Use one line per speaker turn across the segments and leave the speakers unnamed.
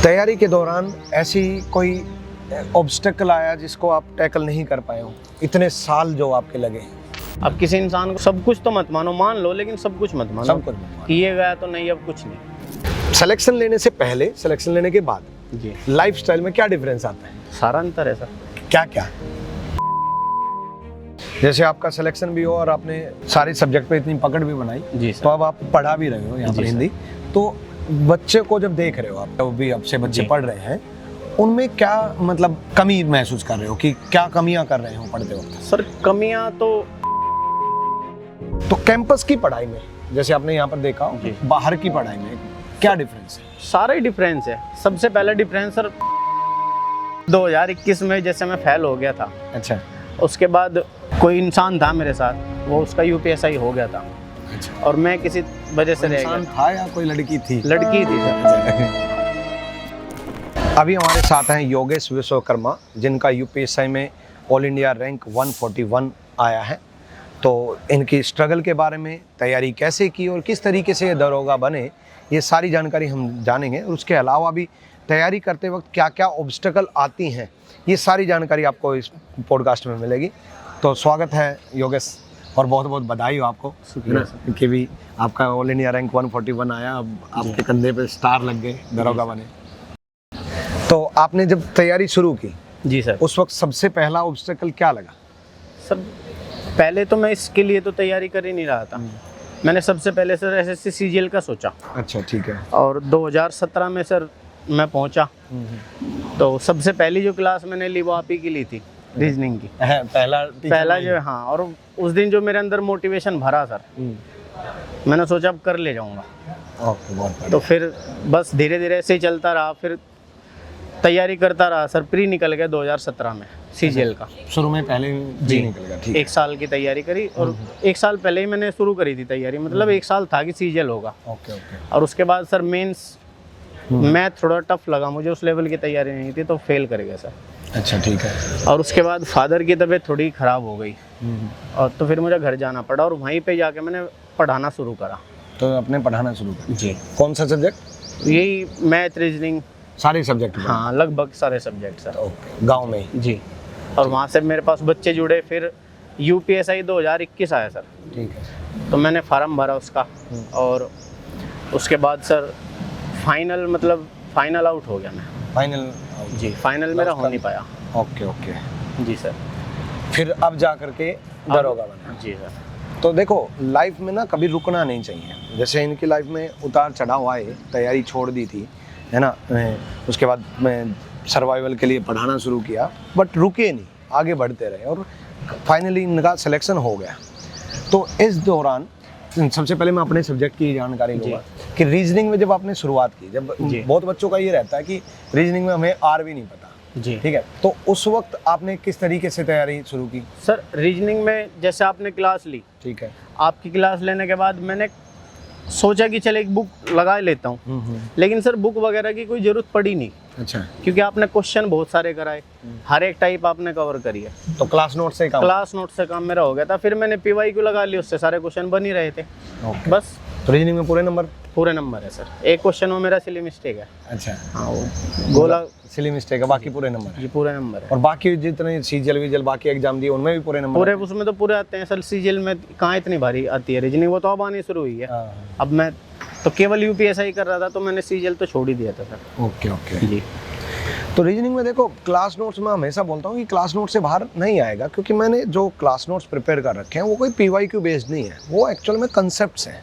तैयारी के दौरान ऐसी कोई ऑब्स्टेकल आया जिसको आप टैकल नहीं कर पाए हो, इतने साल जो आपके लगे?
अब किसी इंसान को सब कुछ तो मत मानो, मान लो लेकिन सब कुछ मत मानो।
सब कुछ मत मानो।
कि ये गया तो नहीं, अब कुछ नहीं।
सिलेक्शन लेने से पहले, सिलेक्शन लेने के बाद
जी,
लाइफस्टाइल में क्या डिफरेंस आता है?
सारा अंतर है सर।
क्या क्या? जैसे आपका सिलेक्शन भी हो और आपने सारे सब्जेक्ट पे इतनी पकड़ भी बनाई,
जी
तो
सर।
अब आप पढ़ा भी रहे हो यहाँ पर
जी
हिंदी, तो बच्चे को जब देख रहे हो आप, वो भी आपसे बच्चे
जी।
पढ़ रहे हैं, उनमें क्या मतलब कमी महसूस कर रहे हो कि क्या कमियां कर रहे हो पढ़ते वक्त?
सर कमियां तो
कैंपस की पढ़ाई में, जैसे आपने यहाँ पर देखा,
जी।
बाहर की पढ़ाई में क्या डिफरेंस है?
सारा ही डिफरेंस है। सबसे पहला डिफरेंस सर 2021 में जैसे मैं फेल हो गया था,
अच्छा
उसके बाद कोई इंसान था मेरे साथ, वो उसका यूपीएसआई हो गया था
अच्छा।
और मैं किसी वजह से रह
इंसान
गया।
था या कोई लड़की थी?
लड़की थी सर।
अभी हमारे साथ हैं योगेश विश्वकर्मा, जिनका यूपीएसआई में ऑल इंडिया रैंक 141 आया है। तो इनकी स्ट्रगल के बारे में, तैयारी कैसे की और किस तरीके से ये दरोगा बने, ये सारी जानकारी हम जानेंगे। और उसके अलावा भी तैयारी करते वक्त क्या क्या ऑब्स्टेकल आती हैं, ये सारी जानकारी आपको इस पॉडकास्ट में मिलेगी। तो स्वागत है योगेश, और बहुत बहुत बधाई हो आपको कि भी आपका ऑल इंडिया रैंक 141 आया, अब आपके कंधे पे स्टार लग गए, दरोगा बने। तो आपने जब तैयारी शुरू की,
जी सर।
उस वक्त सबसे पहला ऑब्स्टेकल क्या लगा?
सर पहले तो मैं इसके लिए तो तैयारी कर ही नहीं रहा था। मैंने सबसे पहले सर एसएससी सीजीएल का सोचा,
अच्छा ठीक है।
और 2017 में सर मैं पहुंचा। तो सबसे पहली जो क्लास मैंने ली वो आप ही की ली थी, रीजनिंग की। पहला जो, हाँ, और उस दिन जो मेरे अंदर मोटिवेशन भरा सर, मैंने सोचा अब कर ले जाऊंगा। तो फिर बस धीरे धीरे ऐसे ही चलता रहा, फिर तैयारी करता रहा सर। प्री निकल गया 2017 में सीजीएल का।
शुरू में पहले
जी
निकल गया, ठीक है।
1 साल की तैयारी करी, और 1 साल पहले ही मैंने शुरू करी थी तैयारी, मतलब 1 साल था कि सीजीएल होगा।
Okay okay.
और उसके बाद सर मेंस मैथ थोड़ा टफ लगा मुझे, उस लेवल की तैयारी नहीं थी, तो फेल कर गया सर।
अच्छा ठीक है।
और उसके बाद फादर की तबीयत थोड़ी ख़राब हो गई, और तो फिर मुझे घर जाना पड़ा, और वहीं पे जाके मैंने पढ़ाना शुरू करा।
तो आपने पढ़ाना शुरू कर?
जी।
कौन सा सब्जेक्ट?
यही मैथ, रीजनिंग,
सारे सब्जेक्ट?
हाँ लगभग सारे सब्जेक्ट सर।
ओके, गांव में ही?
जी। और वहाँ से मेरे पास बच्चे जुड़े, फिर यूपीएसआई 2021 आया सर।
ठीक है।
तो मैंने फार्म भरा उसका, और उसके बाद सर फाइनल, मतलब फाइनल आउट हो गया मैं।
फाइनल?
जी, फाइनल मेरा हो नहीं पाया।
Okay okay.
जी सर।
फिर अब जा करके दरोगा बना?
जी सर।
तो देखो, लाइफ में ना कभी रुकना नहीं चाहिए। जैसे इनकी लाइफ में उतार चढ़ाव आए, तैयारी छोड़ दी थी, है ना, उसके बाद मैं सर्वाइवल के लिए पढ़ाना शुरू किया, बट रुके नहीं, आगे बढ़ते रहे, और फाइनली इनका सिलेक्शन हो गया। तो इस दौरान सबसे पहले मैं अपने सब्जेक्ट की जानकारी लूँगा कि रीजनिंग में जब आपने शुरुआत की, जब बहुत बच्चों का ये रहता है कि रीजनिंग में हमें आर भी नहीं पता,
जी
ठीक है, तो उस वक्त आपने किस तरीके से तैयारी शुरू की?
सर रीजनिंग में जैसे आपने क्लास ली,
ठीक है।
आपकी क्लास लेने के बाद मैंने सोचा कि चल एक बुक लगा लेता हूँ, लेकिन सर बुक वगैरह की कोई ज़रूरत पड़ी नहीं।
अच्छा।
क्योंकि आपने क्वेश्चन बहुत सारे कराए, हर एक टाइप आपने कवर करी है,
तो क्लास नोट से काम?
क्लास नोट से काम मेरा हो गया था। फिर मैंने पीवाईक्यू लगा ली, उससे सारे क्वेश्चन बन ही रहे थे।
ओके।
बस।
तो रीजनिंग में पूरे नंबर?
पूरे नंबर है सर। एक क्वेश्चन में मेरा सिली मिस्टेक है।
अच्छा।
हाँ, वो गोला
सिली मिस्टेक है, बाकी पूरे नंबर है?
जी पूरे नंबर है।
और बाकी जितने सीजीएल वीजीएल बाकी एग्जाम दिए, उनमें भी पूरे नंबर?
पूरे, उसमें तो पूरे आते हैं सर। सीजीएल में कहाँ इतनी भारी आती है रीजनिंग, वो तो अब आनी शुरू हुई है। अब मैं तो केवल यूपीएसआई कर रहा था, तो मैंने सीजीएल तो छोड़ ही दिया था सर।
ओके ओके
जी।
तो रीजनिंग में देखो, क्लास नोट्स में हमेशा बोलता हूँ कि क्लास नोट से बाहर नहीं आएगा, क्योंकि मैंने जो क्लास नोट्स प्रिपेयर कर रखे हैं वो कोई पीवाईक्यू बेस्ड नहीं है, वो एक्चुअल में कंसेप्ट्स हैं,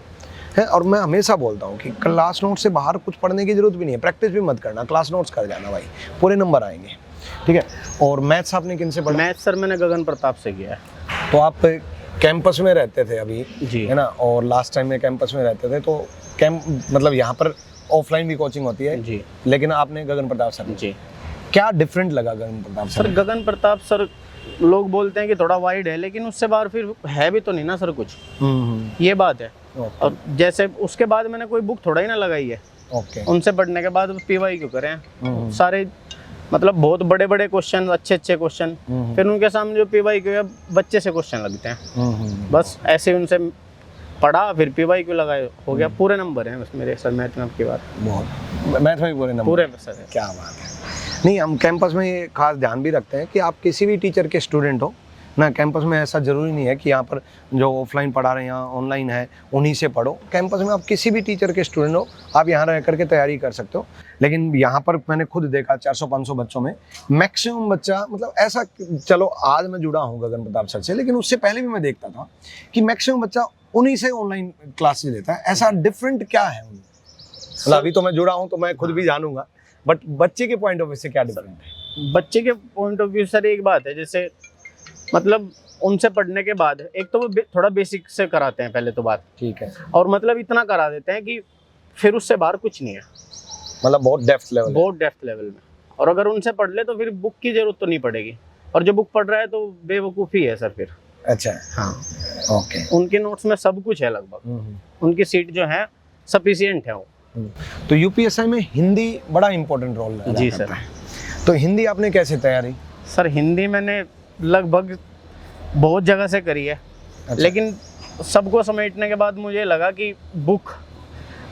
है। और मैं हमेशा बोलता हूँ कि क्लास नोट से बाहर कुछ पढ़ने की जरूरत भी नहीं है, प्रैक्टिस भी मत करना, क्लास नोट्स कर जाना भाई, पूरे नंबर आएंगे, ठीक है। और मैथ्स आपने किन से पढ़ा?
मैथ सर मैंने गगन प्रताप से किया है।
तो आप कैंपस में रहते थे अभी,
जी,
है ना, और लास्ट टाइम में कैंपस में रहते थे, तो कैंप मतलब यहाँ पर ऑफलाइन भी कोचिंग होती है
जी,
लेकिन आपने गगन प्रताप सर?
जी।
क्या डिफरेंट लगा गगन प्रताप
सर गगन प्रताप सर, लोग बोलते हैं कि थोड़ा वाइड है, लेकिन उससे बाहर फिर है भी तो नहीं ना सर कुछ, ये बात है। और जैसे उसके बाद मैंने कोई बुक थोड़ा ही ना लगाई है।
ओके।
उनसे पढ़ने के बाद पीवाईक्यू करें सारे, मतलब बहुत बड़े बड़े क्वेश्चन, अच्छे अच्छे क्वेश्चन, फिर उनके सामने जो पीवाईक्यू है बच्चे से क्वेश्चन लगते हैं, बस ऐसे उनसे पढ़ा, फिर पीवाईक्यू लगाए, हो गया, पूरे नंबर हैं बस मेरे सर मैथ में। आपकी बात
बहुत मैथ में भी पूरे नंबर?
पूरे में सर।
क्या बात है। नहीं, हम कैंपस में ये खास ध्यान भी रखते हैं कि आप किसी भी टीचर के स्टूडेंट हो ना, कैंपस में ऐसा ज़रूरी नहीं है कि यहाँ पर जो ऑफलाइन पढ़ा रहे हैं या ऑनलाइन है उन्हीं से पढ़ो। कैंपस में आप किसी भी टीचर के स्टूडेंट हो, आप यहाँ रह करके तैयारी कर सकते हो। लेकिन यहाँ पर मैंने खुद देखा 400-500 बच्चों में मैक्सिमम बच्चा, मतलब ऐसा, चलो आज मैं जुड़ा हूँ गगन प्रताप सर से, लेकिन उससे पहले भी मैं देखता था कि मैक्सिमम बच्चा उन्हीं से ऑनलाइन क्लासेज लेता है। ऐसा डिफरेंट क्या है उनमें? मतलब अभी तो मैं जुड़ा हूँ तो मैं खुद भी जानूंगा, बट बच्चे के पॉइंट ऑफ व्यू से क्या डिफरेंट है?
बच्चे के पॉइंट ऑफ व्यू सर एक बात है, जैसे मतलब उनसे पढ़ने के बाद एक तो वो थोड़ा बेसिक से कराते हैं पहले तो बात,
ठीक है,
और मतलब इतना करा देते हैं कि फिर उससे बाहर कुछ नहीं है,
मतलब बहुत डेप्थ लेवल,
बहुत डेप्थ लेवल में। और अगर उनसे पढ़ ले तो फिर बुक की जरूरत तो नहीं पड़ेगी, और जो बुक पढ़ रहा है तो बेवकूफ़ी है सर फिर।
अच्छा,
हाँ,
ओके।
उनके नोट्स में सब कुछ है लगभग, उनकी सीट जो है सफिशिएंट है वो।
तो यूपीएससी में हिंदी बड़ा इंपॉर्टेंट रोल अदा
जी
करता
सर।
है। तो हिंदी आपने कैसे तैयारी?
सर हिंदी मैंने लगभग बहुत जगह से करी है।
अच्छा।
लेकिन सबको समेटने के बाद मुझे लगा कि बुक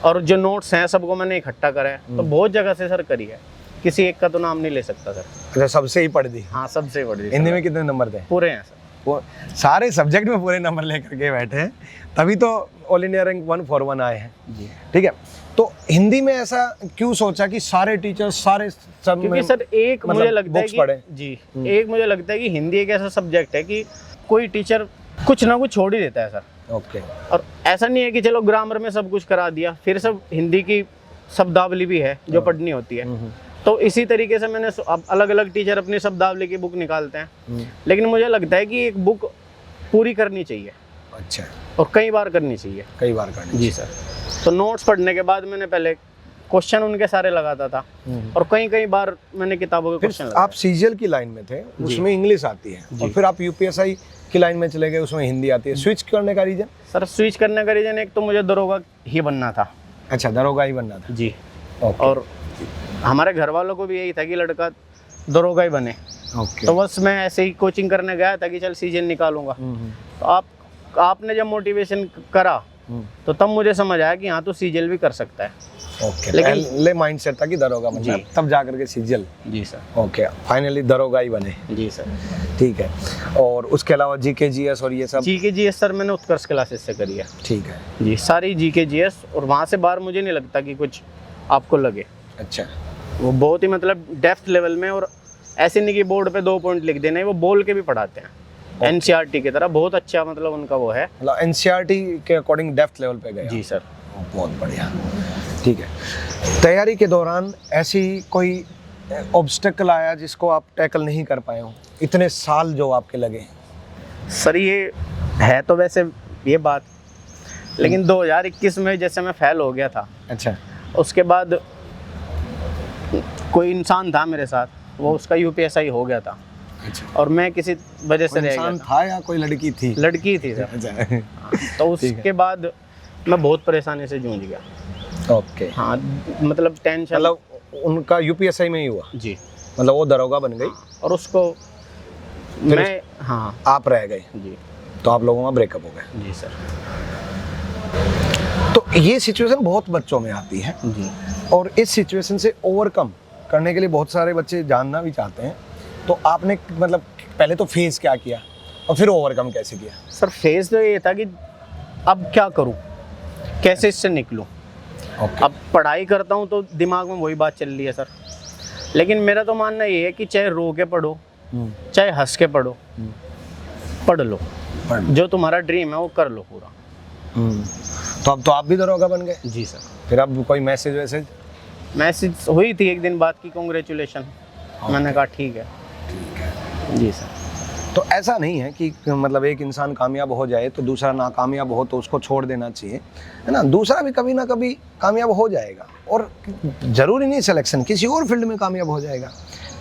और जो नोट्स हैं सबको मैंने इकट्ठा करा है, तो बहुत जगह से सर करी है, किसी एक का तो नाम नहीं ले सकता सर।
अच्छा, सबसे ही पढ़ दी?
हाँ, सबसे बड़ी।
हिंदी में कितने नंबर थे?
पूरे हैं सर,
वो सारे सब्जेक्ट में पूरे नंबर लेकर के बैठे हैं, तभी तो ऑल इंडिया रैंक 141 आए हैं
जी।
ठीक है। तो हिंदी में ऐसा क्यों सोचा कि सारे टीचर सारे सब
क्योंकि सर एक
मतलब
मुझे लगता है
बुक्स पढ़े?
कि जी, एक मुझे लगता है कि हिंदी एक ऐसा सब्जेक्ट है कि कोई टीचर कुछ ना कुछ छोड़ ही देता है सर।
ओके।
और ऐसा नहीं है कि चलो ग्रामर में सब कुछ करा दिया, फिर सब हिंदी की शब्दावली भी है जो पढ़नी होती है। तो इसी तरीके से मैंने अब अलग अलग टीचर अपनी शब्दावली की बुक निकालते हैं, लेकिन मुझे लगता है कि एक बुक पूरी करनी चाहिए।
अच्छा,
और कई बार करनी चाहिए।
कई बार करनी?
जी सर। तो नोट्स पढ़ने के बाद मैंने पहले क्वेश्चन उनके सारे लगाता था, और कई बार मैंने किताबों के क्वेश्चन लगाए।
आप सीजीएल की लाइन में थे, उसमें इंग्लिश आती है, और फिर आप यूपीएससी की लाइन में चले गए, उसमें हिंदी आती है। स्विच करने का रीजन?
सर स्विच करने का रीजन एक तो मुझे दरोगा ही बनना था।
अच्छा, दरोगा ही बनना था
जी।
ओके।
और हमारे घर वालों को भी यही था कि लड़का दरोगा ही बने।
ओके।
तो बस मैं ऐसे ही कोचिंग करने गया था कि चल सीजन निकालूंगा। तो आपने जब मोटिवेशन करा तो तब मुझे समझ आया कि हाँ, तो सीजीएल भी कर सकता है।
ओके।
लेकिन
पहले माइंडसेट था कि दरोगा बनना है, तब जा करके सीजीएल।
जी सर।
ओके, फाइनली दरोगा ही बने।
जी सर।
ठीक है। और उसके अलावा जीके जीएस और ये सब?
जीके जीएस सर मैंने उत्कर्ष क्लासेस से करी है।
ठीक है
जी, सारी जीके जीएस, और वहाँ से बाहर मुझे नहीं लगता कि कुछ आपको लगे।
अच्छा।
वो बहुत ही मतलब डेप्थ लेवल में, और ऐसे नहीं कि बोर्ड पे 2 पॉइंट लिख देने, वो बोल के भी पढ़ाते हैं। एनसीईआरटी की तरह बहुत अच्छा मतलब उनका वो है।
मतलब एनसीईआरटी के अकॉर्डिंग डेप्थ लेवल पे गए?
जी सर।
बहुत बढ़िया। ठीक है। तैयारी के दौरान ऐसी कोई ऑब्स्टेकल आया जिसको आप टैकल नहीं कर पाए हो, इतने साल जो आपके लगे?
सर ये है तो वैसे ये बात, लेकिन 2021 में जैसे मैं फेल हो गया था।
अच्छा।
उसके बाद कोई इंसान था मेरे साथ, वो उसका यूपीएससी हो गया था।
अच्छा।
और मैं किसी वजह से रह गया
था या कोई लड़की थी?
लड़की थी सर।
अच्छा।
तो उसके बाद मैं बहुत परेशानी से जूझ गया।
ओके।
हाँ, मतलब टेंशन।
मतलब उनका यूपीएससी में ही हुआ?
जी।
मतलब वो दरोगा बन गई
और उसको मैं, हाँ,
आप रह गए?
जी।
तो आप लोगों का ब्रेकअप हो गया?
जी सर।
तो ये सिचुएशन बहुत बच्चों में आती है
जी।
और इस सिचुएशन से ओवरकम करने के लिए बहुत सारे बच्चे जानना भी चाहते हैं। तो आपने मतलब पहले तो फेस क्या किया और फिर ओवरकम कैसे किया?
सर फेस तो ये था कि अब क्या करूं, कैसे इससे निकलूं। अब पढ़ाई करता हूं तो दिमाग में वही बात चल रही है सर। लेकिन मेरा तो मानना ये है कि चाहे रो के पढ़ो, चाहे हंस के पढ़ो, पढ़ लो। जो तुम्हारा ड्रीम है वो कर लो पूरा।
तो अब तो आप भी दरोगा बन गए?
जी सर।
फिर अब कोई मैसेज
हुई थी एक दिन बात की, कांग्रेचुलेशन। मैंने कहा ठीक है। जी सर।
तो ऐसा नहीं है कि मतलब एक इंसान कामयाब हो जाए तो दूसरा नाकामयाब हो तो उसको छोड़ देना चाहिए, है ना। दूसरा भी कभी ना कभी कामयाब हो जाएगा, और ज़रूरी नहीं सिलेक्शन, किसी और फील्ड में कामयाब हो जाएगा,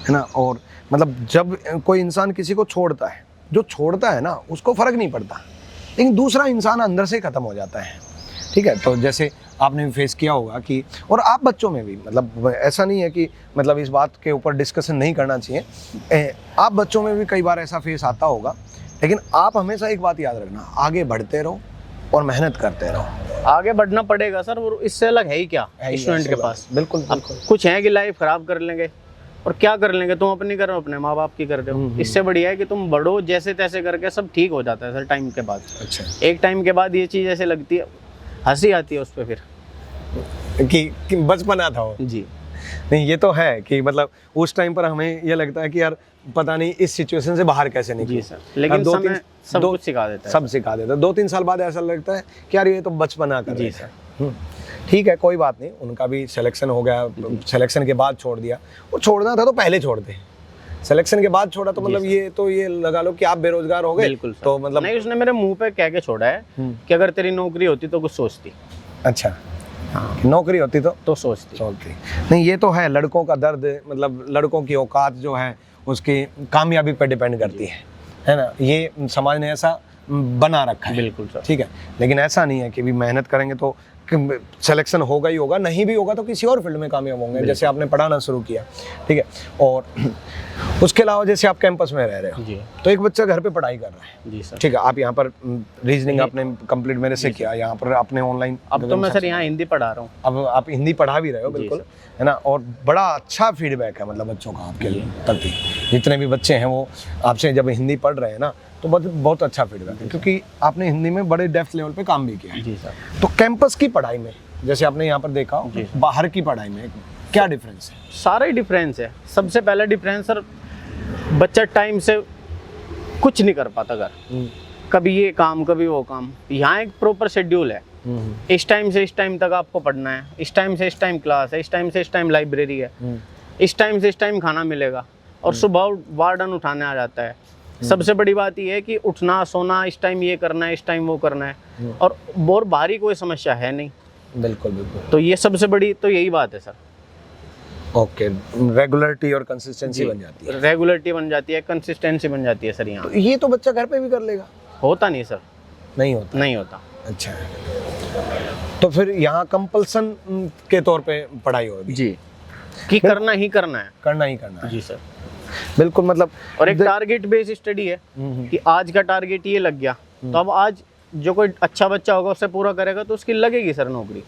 है ना। और मतलब जब कोई इंसान किसी को छोड़ता है, जो छोड़ता है ना उसको फ़र्क नहीं पड़ता, लेकिन दूसरा इंसान अंदर से ख़त्म हो जाता है। ठीक है। तो जैसे आपने भी फेस किया होगा कि, और आप बच्चों में भी, मतलब ऐसा नहीं है कि मतलब इस बात के ऊपर डिस्कशन नहीं करना चाहिए, आप बच्चों में भी कई बार ऐसा फेस आता होगा, लेकिन आप हमेशा एक बात याद रखना, आगे बढ़ते रहो और मेहनत करते रहो।
आगे बढ़ना पड़ेगा सर, और इससे अलग है ही क्या स्टूडेंट के पास।
बिल्कुल
अब कुछ है कि लाइफ खराब कर लेंगे, और क्या कर लेंगे, तुम अपनी कर रहे हो, अपने माँ बाप की कर रहे हो। इससे बढ़िया है कि तुम बढ़ो, जैसे तैसे करके सब ठीक हो जाता है सर टाइम के बाद।
अच्छा,
एक टाइम के बाद ये चीज़ ऐसे लगती है, हंसी आती है उस पर फिर
कि बचपना था वो।
जी।
नहीं, ये तो है कि मतलब उस टाइम पर हमें ये लगता है कि यार पता नहीं इस सिचुएशन से बाहर कैसे निकले।
जी सर, लेकिन
दो
समय
तीन-
सब
दो-
कुछ सिखा देता है।
सब सिखा देता है। 2-3 साल बाद ऐसा लगता है कि यार ये तो बचपना कर
जी
रहे
सर।
थे। ठीक है, कोई बात नहीं, उनका भी सिलेक्शन हो गया, सिलेक्शन के बाद छोड़ दिया। वो छोड़ना था तो पहले छोड़ दे, सिलेक्शन के बाद छोड़ा तो मतलब ये लगा लो कि आप बेरोजगार हो गए।
बिल्कुल सर।
तो मतलब
नहीं, उसने मेरे मुंह पे कह के छोड़ा है कि अगर तेरी नौकरी होती तो कुछ सोचती।
अच्छा,
हाँ,
नौकरी होती तो
सोचती।
नहीं, ये तो है, लड़कों का दर्द, मतलब लड़कों की औकात जो है उसकी कामयाबी पर डिपेंड करती है ना। ये समाज ने ऐसा बना रखा है।
बिल्कुल सर।
ठीक है, लेकिन ऐसा नहीं है कि भी मेहनत करेंगे तो सिलेक्शन होगा ही होगा, नहीं भी होगा तो किसी और फील्ड में कामयाब होंगे, जैसे आपने पढ़ाना शुरू किया। ठीक है, और उसके अलावा जैसे आप कैंपस में रह रहे हो
जी।
तो एक बच्चा घर पे पढ़ाई कर रहा है।
जी सर।
ठीक है, आप यहाँ पर रीजनिंग आपने कंप्लीट मेरे से किया, यहाँ पर आपने ऑनलाइन,
अब तो मैं सर यहाँ हिंदी पढ़ा रहा हूँ।
अब आप हिंदी पढ़ा भी रहे हो, बिल्कुल, है ना। और बड़ा अच्छा फीडबैक है मतलब बच्चों का आपके प्रति, जितने भी बच्चे हैं वो आपसे जब हिंदी पढ़ रहे हैं ना तो बहुत अच्छा फीडबैक है, क्योंकि आपने हिंदी में बड़े डेप्थ लेवल पे काम भी किया है।
जी सर।
तो कैंपस की पढ़ाई में जैसे आपने यहाँ पर देखा हो, बाहर की पढ़ाई में क्या डिफरेंस है?
सारा ही डिफरेंस है। सबसे पहला डिफरेंस सर, बच्चा टाइम से कुछ नहीं कर पाता घर, कभी ये काम कभी वो काम। यहाँ एक प्रॉपर शेड्यूल है, इस टाइम से इस टाइम तक आपको पढ़ना है, इस टाइम से इस टाइम क्लास है, इस टाइम से इस टाइम लाइब्रेरी है, इस टाइम से इस टाइम खाना मिलेगा, और सुबह वार्डन उठाने आ जाता है। सबसे बड़ी बात ये है कि उठना सोना, इस टाइम ये करना है, इस टाइम वो करना है, और बाहरी कोई समस्या है नहीं।
बिल्कुल बिल्कुल।
तो ये सबसे बड़ी तो यही बात है सर।
ओके, रेगुलरिटी और कंसिस्टेंसी बन जाती है।
रेगुलरिटी बन जाती है, कंसिस्टेंसी बन जाती है सर यहाँ।
तो ये तो बच्चा घर पे भी कर लेगा?
होता नहीं सर,
नहीं होता।
नहीं होता।
अच्छा, तो फिर यहाँ कंपल्सन के तौर पे पढ़ाई होगी
जी, कि करना ही करना है,
करना ही करना है।
जी सर।
बिल्कुल, मतलब
और एक टारगेट बेस्ड स्टडी है कि आज का टारगेट ये लग गया, तो अब आज जो कोई अच्छा बच्चा होगा उससे पूरा करेगा तो उसकी लगेगी सर नौकरी।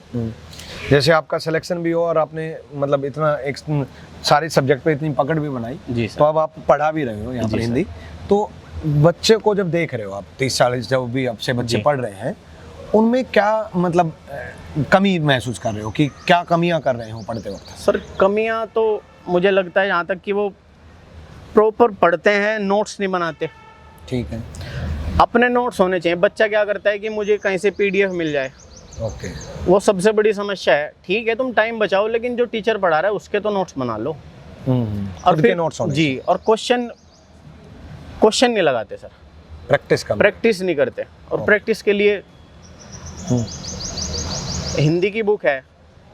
जैसे आपका सिलेक्शन भी हो और आपने मतलब इतना एक सारे सब्जेक्ट पे इतनी पकड़ भी बनाई,
जी सर।
तो अब आप पढ़ा भी रहे हो यहाँ पर हिंदी, तो बच्चे को जब देख रहे हो आप 30-40 जो भी आपसे बच्चे पढ़ रहे हैं, उनमें क्या मतलब कमी महसूस कर रहे हो कि क्या कमियां कर रहे हो पढ़ते वक्त?
सर कमियां तो मुझे लगता है यहाँ तक कि वो प्रॉपर पढ़ते हैं, नोट्स नहीं बनाते।
ठीक है,
अपने नोट्स होने चाहिए। बच्चा क्या करता है कि मुझे कहीं से पीडीएफ मिल जाए,
ओके,
वो सबसे बड़ी समस्या है। ठीक है, तुम टाइम बचाओ, लेकिन जो टीचर पढ़ा रहा है उसके तो नोट्स बना लो।
और फिर नोट्स होने
जी, और क्वेश्चन नहीं लगाते सर, प्रैक्टिस नहीं करते। और प्रैक्टिस के लिए हिंदी की बुक है,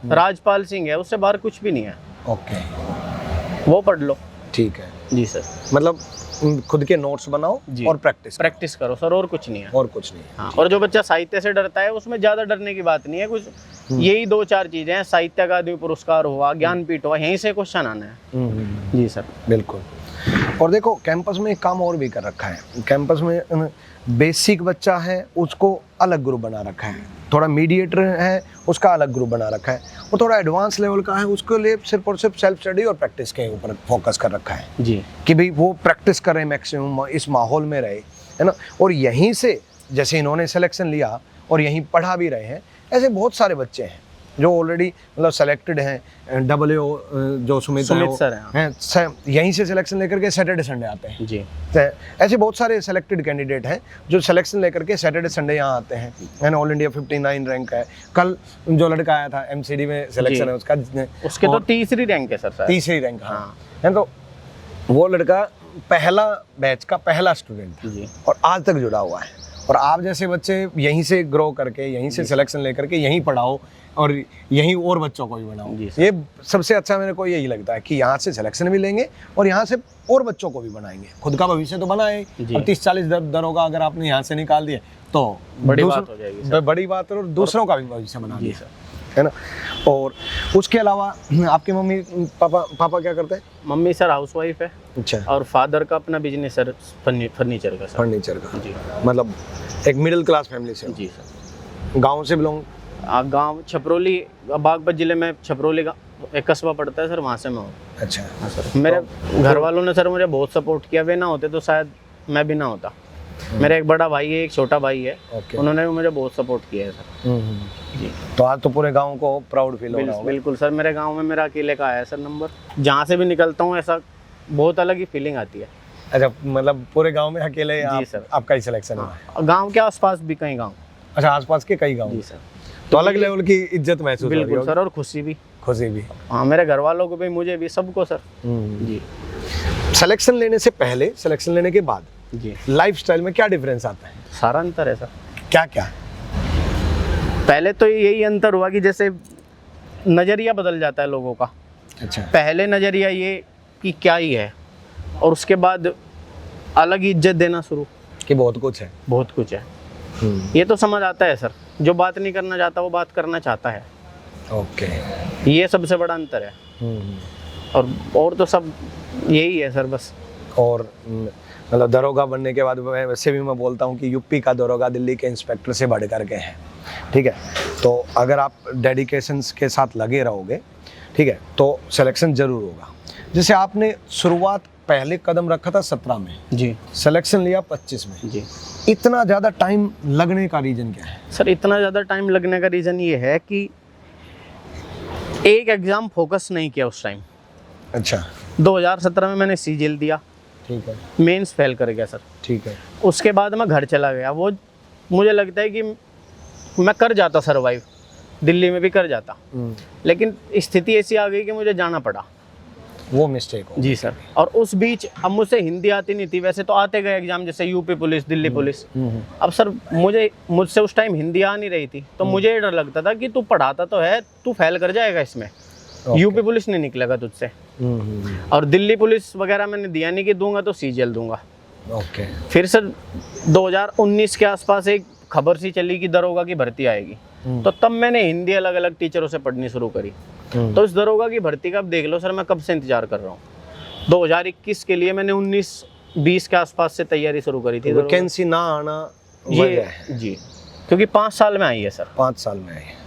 राजपाल सिंह है, उससे बाहर कुछ भी नहीं है।
ओके,
वो पढ़ लो।
ठीक है,
जी सर।
मतलब खुद के नोट्स बनाओ और प्रैक्टिस
करो सर, और कुछ नहीं है।
और कुछ नहीं।
हाँ, और जो बच्चा साहित्य से डरता है उसमें ज़्यादा डरने की बात नहीं है। कुछ यही 2-4 चीज़ें हैं, साहित्य अकादमी पुरस्कार हुआ, ज्ञानपीठ हुआ, यहीं से क्वेश्चन आना है। जी सर,
बिल्कुल। और देखो कैंपस में एक काम और भी कर रखा है, कैंपस में बेसिक बच्चा है उसको अलग ग्रुप बना रखा है, थोड़ा मीडिएटर है उसका अलग ग्रुप बना रखा है, और थोड़ा एडवांस लेवल का है उसके लिए सिर्फ और सिर्फ सेल्फ स्टडी और प्रैक्टिस के ऊपर फोकस कर रखा है
जी,
कि भाई वो प्रैक्टिस करें, मैक्सिमम इस माहौल में रहे, है ना। और यहीं से जैसे इन्होंने सिलेक्शन लिया और यहीं पढ़ा भी रहे हैं, ऐसे बहुत सारे बच्चे हैं जो ऑलरेडी मतलब सेलेक्टेड हैं। AAO जो सुमित
सर
हैं, यहीं से सिलेक्शन लेकर के सैटरडे संडे आते हैं
जी।
ऐसे बहुत सारे सेलेक्टेड कैंडिडेट हैं जो सिलेक्शन लेकर के सैटरडे संडे यहाँ आते हैं, एंड ऑल इंडिया 59 रैंक है। कल जो लड़का आया था MCD में सिलेक्शन है उसका,
उसके तो 3री रैंक है सर,
3री रैंक, हाँ है। तो वो लड़का पहला बैच का पहला स्टूडेंट था और आज तक जुड़ा हुआ है। और आप जैसे बच्चे यहीं से ग्रो करके, यहीं से सिलेक्शन लेकर के यहीं पढ़ाओ और यहीं और बच्चों को भी बनाओ, ये सबसे अच्छा मेरे को यही लगता है कि यहाँ से सिलेक्शन भी लेंगे और यहाँ से और बच्चों को भी बनाएंगे। खुद का भविष्य तो बनाए, और 30-40 दरोगा अगर आपने यहाँ से निकाल दिए तो
बड़ी बात हो जाएगी,
बड़ी बात, और दूसरों का भी भविष्य बना दिया, है ना। और उसके अलावा आपके मम्मी पापा क्या करते हैं?
मम्मी सर हाउसवाइफ है।
अच्छा।
और फादर का अपना बिजनेस सर फर्नीचर का सर।
फर्नीचर का जी, मतलब एक मिडिल क्लास फैमिली से?
जी सर।
गांव से बिलोंग?
गांव छपरोली, बागपत जिले में छपरोली का एक कस्बा पड़ता है सर, वहाँ से मैं हूँ।
अच्छा।
हाँ सर, मेरे घर वालों ने सर मुझे बहुत सपोर्ट किया, वे ना होते तो शायद मैं भी ना होता। मेरा एक बड़ा भाई है, एक छोटा भाई है,
ओके।
उन्होंने भी मुझे बहुत सपोर्ट किया है सर। जी।
तो आज तो पूरे गांव को प्राउड फील हो रहा होगा।
बिल्कुल सर, मेरे गांव में मेरा अकेले का आया है सर नंबर। जहाँ से भी निकलता हूँ ऐसा बहुत अलग ही फीलिंग आती है।
अच्छा, मतलब पूरे गांव में अकेले
जी सर।
आपका ही सिलेक्शन हुआ है?
गांव के आसपास भी कई गांव।
अच्छा, आसपास के कई गांव।
जी सर।
तो अलग लेवल की इज्जत महसूस हो रही
बिल्कुल
होगी।
सर, और खुशी भी।
खुशी भी।
हाँ, मेरे घर वालों को भी, मुझे भी, सबको सर। जी।
सिलेक्शन लेने से पहले, सिलेक्शन लेने के बाद
जी,
लाइफस्टाइल में क्या डिफरेंस आता है?
सारा अंतर है सर।
क्या क्या?
पहले तो यही अंतर हुआ कि जैसे नज़रिया बदल जाता है लोगों का।
अच्छा।
पहले नज़रिया ये कि क्या ही है, और उसके बाद अलग ही इज्जत देना शुरू
कि बहुत कुछ है।
बहुत कुछ है, ये तो समझ आता है सर। जो बात नहीं करना चाहता वो बात करना चाहता है।
ओके।
ये सबसे बड़ा अंतर है। और तो सब यही है सर बस।
और मतलब दरोगा बनने के बाद वैसे भी मैं बोलता हूँ कि यूपी का दरोगा दिल्ली के इंस्पेक्टर से बढ़ कर के है। ठीक है, तो अगर आप डेडिकेशंस के साथ लगे रहोगे, ठीक है, तो सिलेक्शन जरूर होगा। जैसे आपने शुरुआत पहले कदम रखा था 17 में
जी,
सिलेक्शन लिया 25 में
जी।
इतना ज़्यादा टाइम लगने का रीज़न क्या है?
सर इतना ज़्यादा टाइम लगने का रीज़न ये है कि एक एग्ज़ाम फोकस नहीं किया उस टाइम।
अच्छा।
2017 में मैंने सीजीएल दिया,
ठीक है।
मेंस फेल कर गया सर।
ठीक है।
उसके बाद मैं घर चला गया। वो मुझे लगता है कि मैं कर जाता सर्वाइव, दिल्ली में भी कर जाता, लेकिन स्थिति ऐसी आ गई कि मुझे जाना पड़ा।
वो मिस्टेक हो।
जी सर। और उस बीच अब मुझसे हिंदी आती नहीं थी, वैसे तो आते गए एग्जाम, जैसे यूपी पुलिस, दिल्ली पुलिस। अब सर मुझसे उस टाइम हिंदी आ नहीं रही थी, तो मुझे डर लगता था कि तू पढ़ाता तो है, तू फेल कर जाएगा इसमें, यूपी पुलिस नहीं निकलेगा तुझसे। और दिल्ली पुलिस वगैरह मैंने दिया नहीं कि दूंगा तो सीजीएल दूंगा।
ओके।
फिर सर 2019 के आसपास एक खबर सी चली कि दरोगा की भर्ती आएगी, तो तब मैंने हिंदी अलग अलग टीचरों से पढ़नी शुरू करी। तो इस दरोगा की भर्ती का अब देख लो सर, मैं कब से इंतजार कर रहा हूँ। 2021 के लिए मैंने 19-20 के आसपास से तैयारी शुरू करी थी।
वैकेंसी ना आना
ये जी, क्योंकि 5 साल में आई है सर।
5 साल में आई है।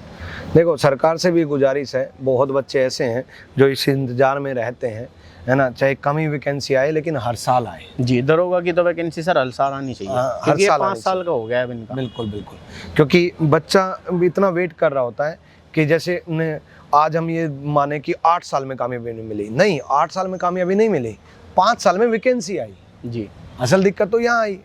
देखो, सरकार से भी गुजारिश है, बहुत बच्चे ऐसे हैं जो इस इंतजार में रहते हैं, है ना, चाहे कम ही वैकेंसी आए लेकिन हर साल आए।
जी, दरोगा की तो वैकेंसी सर हर साल आनी चाहिए,
हर साल
5 साल का हो गया है इनका।
बिल्कुल बिल्कुल, क्योंकि बच्चा इतना वेट कर रहा होता है कि जैसे आज हम ये माने कि 8 साल में कामयाबी नहीं मिली, नहीं 8 साल में कामयाबी नहीं मिली, 5 साल में वैकेंसी आई।
जी।
असल दिक्कत तो यहाँ आई,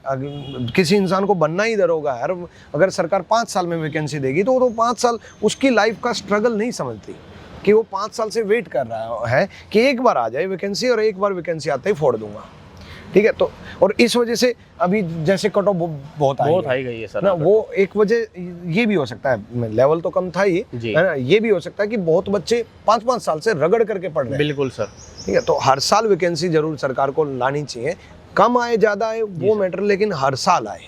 किसी इंसान को बनना ही दरोगा है, अगर सरकार 5 साल में वैकेंसी देगी तो 5 साल उसकी लाइफ का स्ट्रगल नहीं समझती कि वो 5 साल से वेट कर रहा है कि एक बार आ जाए वैकेंसी और एक बार वैकेंसी आते ही फोड़ दूंगा। ठीक है, तो और इस वजह से अभी जैसे कट ऑफ बहुत आई
गई है सर
ना, वो एक वजह ये भी हो सकता है, लेवल तो कम था ही, है ना, ये भी हो सकता है कि बहुत बच्चे 5-5 साल से रगड़ करके पढ़ रहे हैं।
बिल्कुल सर।
ठीक है, तो हर साल वैकेंसी जरूर सरकार को लानी चाहिए, कम आए ज़्यादा आए वो मैटर, लेकिन हर साल आए।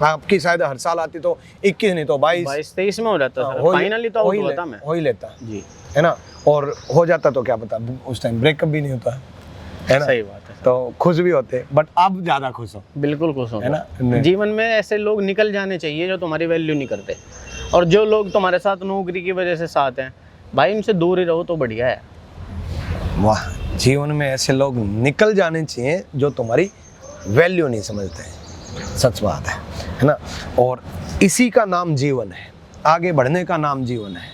आपकी शायद हर साल आती तो 21 नहीं तो 22-23
में हो जाता सर, फाइनली तो आउट होता मैं,
हो ही लेता
जी,
है ना, और हो जाता तो क्या पता उस टाइम ब्रेकअप भी नहीं होता, है ना।
सही बात है।
तो खुश भी होते, बट अब ज्यादा खुश हो।
बिल्कुल खुश हो,
है ना।
जीवन में ऐसे लोग निकल जाने चाहिए जो तुम्हारी वैल्यू नहीं करते, और जो लोग तुम्हारे साथ नौकरी की वजह से साथ हैं, भाई इनसे दूर ही रहो तो बढ़िया है।
वाह, जीवन में ऐसे लोग निकल जाने चाहिए जो तुम्हारी वैल्यू नहीं समझते हैं। सच बात है ना। और इसी का नाम जीवन है, आगे बढ़ने का नाम जीवन है,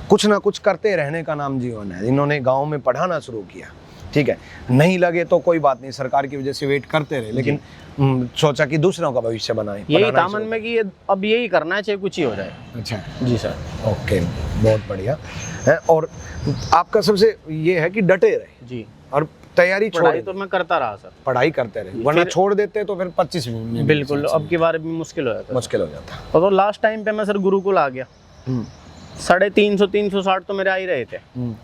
कुछ ना कुछ करते रहने का नाम जीवन है। इन्होंने गांव में पढ़ाना शुरू किया, ठीक है, नहीं लगे तो कोई बात नहीं, सरकार की वजह से वेट करते रहे, लेकिन सोचा कि दूसरों का भविष्य बनाएं।
यही था मन में कि अब यही करना है, चाहे कुछ ही हो जाए।
अच्छा
जी सर।
ओके, बहुत बढ़िया है। और आपका सबसे ये है कि डटे रहे जी, और तैयारी
पढ़ाई तो मैं करता रहा सर,
पढ़ाई करते रहे, वरना छोड़ देते तो फिर 25 में
बिल्कुल अब की बार भी मुश्किल हो जाता,
मुश्किल हो जाता।
तो लास्ट टाइम पे मैं सर गुरुकुल आ गया, 350-360 तो मेरे आ ही रहे थे।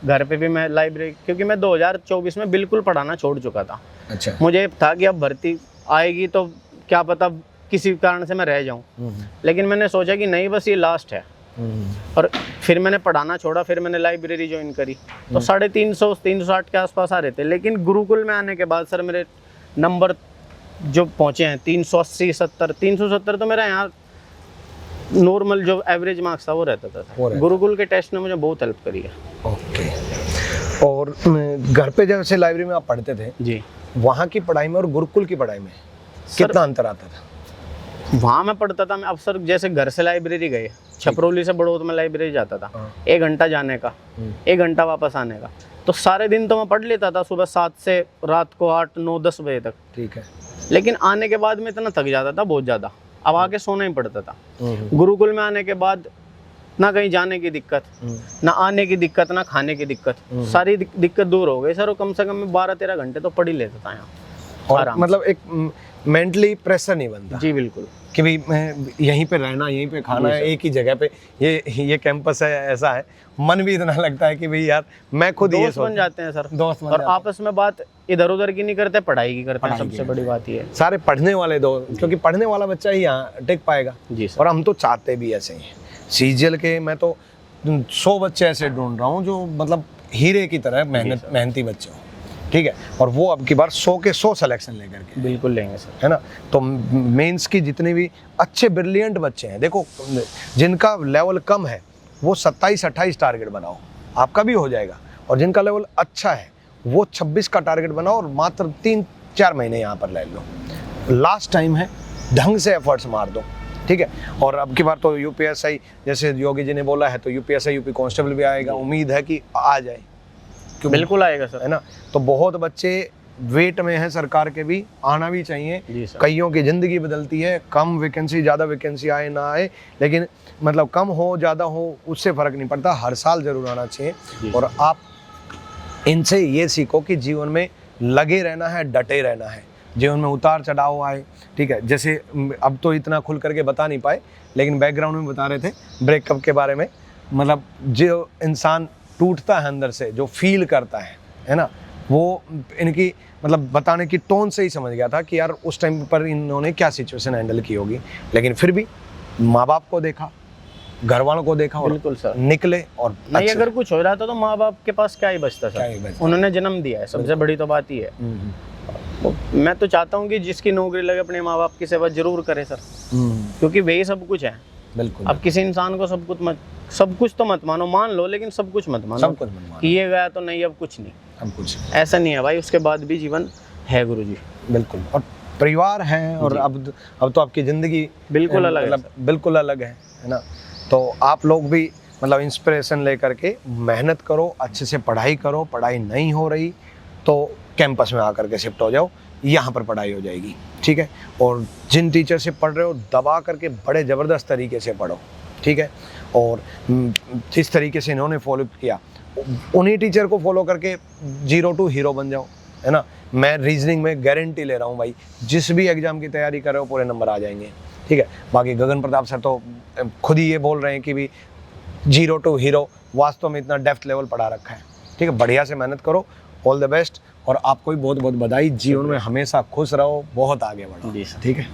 घर पे भी मैं लाइब्रेरी, क्योंकि मैं 2024 में बिल्कुल पढ़ाना छोड़ चुका था।
अच्छा।
मुझे था कि अब भर्ती आएगी तो क्या पता किसी कारण से मैं रह जाऊं, लेकिन मैंने सोचा कि नहीं, बस ये लास्ट है, और फिर मैंने पढ़ाना छोड़ा, फिर मैंने लाइब्रेरी ज्वाइन करी, तो 350-360 के आसपास आ रहे थे। लेकिन गुरुकुल में आने के बाद सर मेरे नंबर जो पहुँचे हैं 380-70, 370 तो मेरा यहाँ नॉर्मल जो एवरेज मार्क्स था वो रहता था
वो रहता।
गुरुकुल के टेस्ट ने मुझे बहुत हेल्प करी है।
ओके। और घर पे जैसे लाइब्रेरी में आप पढ़ते थे,
जी।
वहाँ की पढ़ाई में और गुरुकुल की पढ़ाई में कितना अंतर आता था?
वहाँ मैं पढ़ता था, मैं अब सर जैसे घर से लाइब्रेरी गए, छपरौली से बड़ौद में लाइब्रेरी जाता था,
हाँ।
1 घंटा जाने का, 1 घंटा वापस आने का, तो सारे दिन तो मैं पढ़ लेता था, सुबह 7 से रात को 8, 9, 10 बजे तक।
ठीक है।
लेकिन आने के बाद में इतना थक जाता था बहुत ज़्यादा, अब आके सोना ही पड़ता था। गुरुकुल में आने के बाद ना कहीं जाने की दिक्कत, ना आने की दिक्कत, ना खाने की दिक्कत, सारी दिक्कत दूर हो गई सर। और कम से कम मैं 12-13 घंटे तो पढ़ ही लेता था यहाँ।
और मतलब एक मेंटली प्रेशर नहीं बनता
जी बिल्कुल,
कि भाई मैं यहीं पे रहना, यहीं पे खाना है, एक ही जगह पे, ये कैंपस है, ऐसा है। मन भी इतना लगता है कि भाई यार मैं खुद ये
दोस्त बन जाते हैं सर,
दोस्त बन
और
जाते हैं।
आपस में बात इधर उधर की नहीं करते, पढ़ाई की करते हैं,
पढ़ाई की
सबसे बड़ी बात ये है।
सारे पढ़ने वाले दो, क्योंकि पढ़ने वाला बच्चा ही यहाँ टिक पाएगा।
जी सर।
और हम तो चाहते भी ऐसे ही हैं। सीजीएल के मैं तो 100 बच्चे ऐसे ढूंढ रहा हूँ जो मतलब हीरे की तरह मेहनती बच्चे हो, ठीक है। और वो अब की बार 100 के 100 सिलेक्शन लेकर के
बिल्कुल लेंगे सर,
है ना। तो मेंस की जितने भी अच्छे ब्रिलियंट बच्चे हैं, देखो जिनका लेवल कम है वो 27-28 टारगेट बनाओ, आपका भी हो जाएगा। और जिनका लेवल अच्छा है वो 26 का टारगेट बनाओ और मात्र 3-4 महीने यहाँ पर ले लो। लास्ट टाइम है, ढंग से एफर्ट्स मार दो, ठीक है। और अब की बार तो यूपीएसआई, जैसे योगी जी ने बोला है, तो यूपीएसआई यूपी कांस्टेबल भी आएगा, उम्मीद है कि आ जाए,
बिल्कुल आएगा सर,
है ना। तो बहुत बच्चे वेट में हैं, सरकार के भी आना भी चाहिए।
जी सर।
कईयों की ज़िंदगी बदलती है, कम वैकेंसी ज़्यादा वैकेंसी आए ना आए, लेकिन मतलब कम हो ज़्यादा हो उससे फ़र्क नहीं पड़ता, हर साल ज़रूर आना चाहिए। और आप इनसे ये सीखो कि जीवन में लगे रहना है, डटे रहना है। जीवन में उतार चढ़ाव आए, ठीक है। जैसे अब तो इतना खुल करके बता नहीं पाए, लेकिन बैकग्राउंड में बता रहे थे ब्रेकअप के बारे में। मतलब जो इंसान टूटता है अंदर से, जो फील करता है ना, वो इनकी मतलब बताने की टोन से ही समझ गया था कि यार उस टाइम पर इन्होंने क्या सिचुएशन हैंडल की होगी। लेकिन फिर भी माँ बाप को देखा, घर वालों को देखा और
बिल्कुल सर,
निकले। और
नहीं अगर कुछ हो रहा था तो माँ बाप के पास क्या ही बचता
क्या ही
सर,
बचता।
उन्होंने जन्म दिया है, सबसे बड़ी तो बात ही है। मैं तो चाहता हूँ कि जिसकी नौकरी लगे अपने माँ बाप की सेवा जरूर करे सर, क्योंकि वही सब कुछ है।
बिल्कुल।
अब किसी इंसान को सब कुछ तो मत मानो, मान लो लेकिन सब कुछ मत मानो,
सब कुछ मत मानो
कि ये गया तो नहीं अब कुछ नहीं,
अब कुछ
ऐसा नहीं है भाई, उसके बाद भी जीवन है गुरुजी।
बिल्कुल। और परिवार है, और अब तो आपकी ज़िंदगी
बिल्कुल अलग है
मतलब बिल्कुल अलग है ना। तो आप लोग भी मतलब इंस्पिरेशन लेकर के मेहनत करो, अच्छे से पढ़ाई करो। पढ़ाई नहीं हो रही तो कैंपस में आकर के शिफ्ट हो जाओ, यहाँ पर पढ़ाई हो जाएगी, ठीक है। और जिन टीचर से पढ़ रहे हो दबा करके बड़े ज़बरदस्त तरीके से पढ़ो, ठीक है। और जिस तरीके से इन्होंने फॉलो किया, उन्हीं टीचर को फॉलो करके 0 to हीरो बन जाओ, है ना। मैं रीजनिंग में गारंटी ले रहा हूँ भाई, जिस भी एग्जाम की तैयारी कर रहे हो पूरे नंबर आ जाएंगे, ठीक है। बाकी गगन प्रताप सर तो खुद ही ये बोल रहे हैं कि भी 0 to हीरो, वास्तव में इतना डेप्थ लेवल पढ़ा रखा है, ठीक है। बढ़िया से मेहनत करो, ऑल द बेस्ट। और आपको भी बहुत बहुत बधाई, जीवन में हमेशा खुश रहो, बहुत आगे बढ़ो, ठीक है।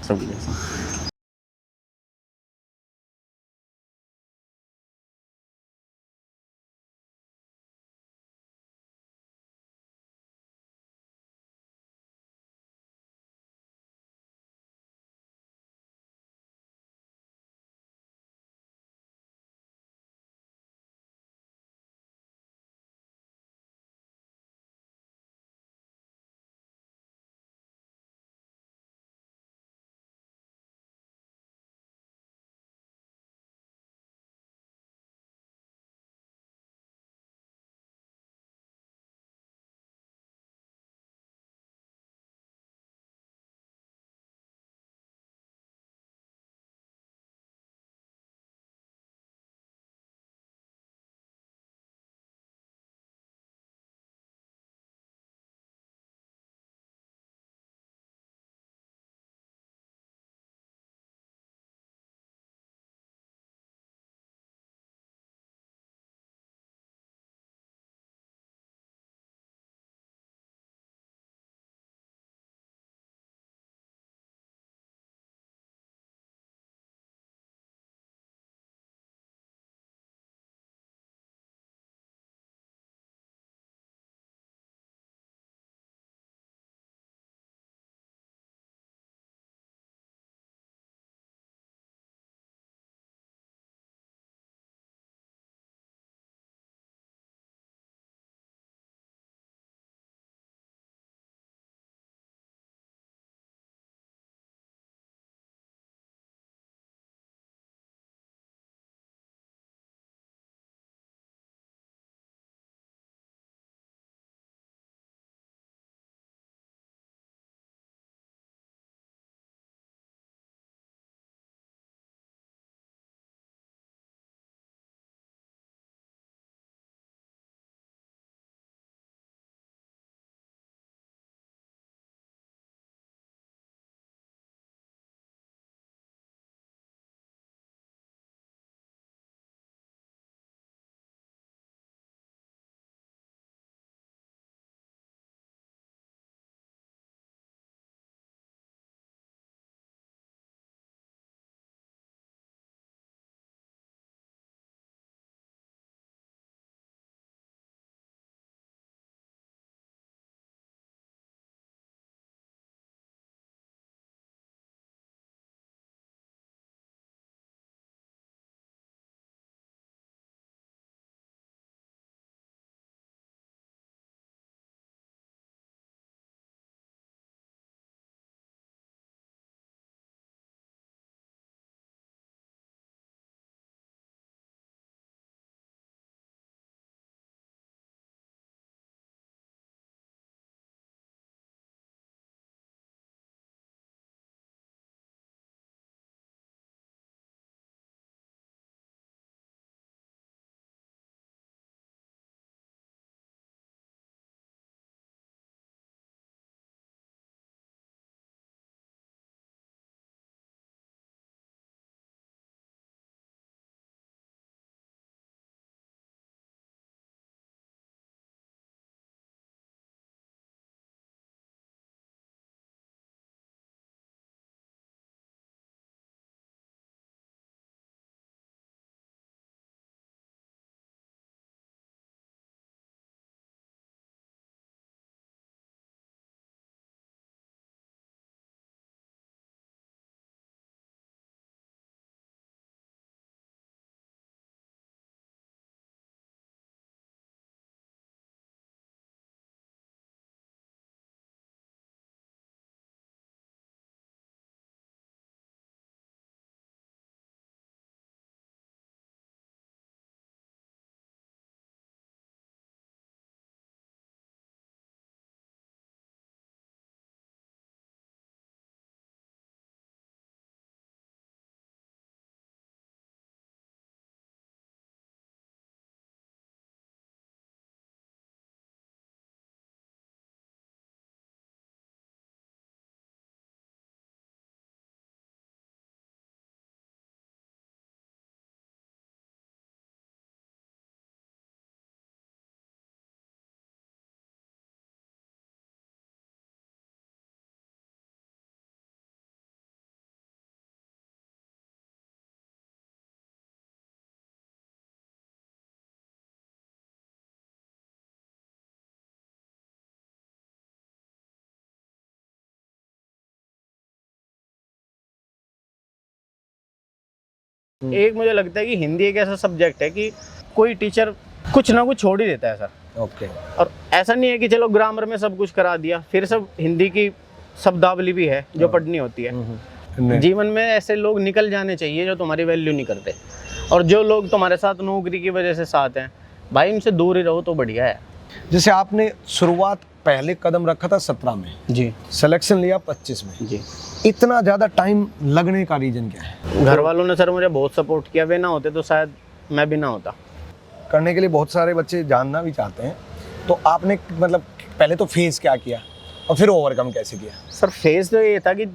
एक मुझे लगता है कि हिंदी एक ऐसा सब्जेक्ट है कि कोई टीचर कुछ ना कुछ छोड़ ही देता है सर।
ओके।
और ऐसा नहीं है कि चलो ग्रामर में सब कुछ करा दिया, फिर सब हिंदी की शब्दावली भी है जो पढ़नी होती है। जीवन में ऐसे लोग निकल जाने चाहिए जो तुम्हारी वैल्यू नहीं करते, और जो लोग तुम्हारे साथ नौकरी की वजह से साथ हैं, भाई इनसे दूर ही रहो तो बढ़िया है।
जैसे आपने शुरुआत पहले कदम रखा था 17 में
जी,
सिलेक्शन लिया 25 में
जी।
इतना ज़्यादा टाइम लगने का रीज़न क्या है?
घर वालों ने सर मुझे बहुत सपोर्ट किया, वे ना होते तो शायद मैं भी ना होता।
करने के लिए बहुत सारे बच्चे जानना भी चाहते हैं, तो आपने मतलब पहले तो फेस क्या किया और फिर ओवरकम कैसे किया?
सर फेज तो ये था कि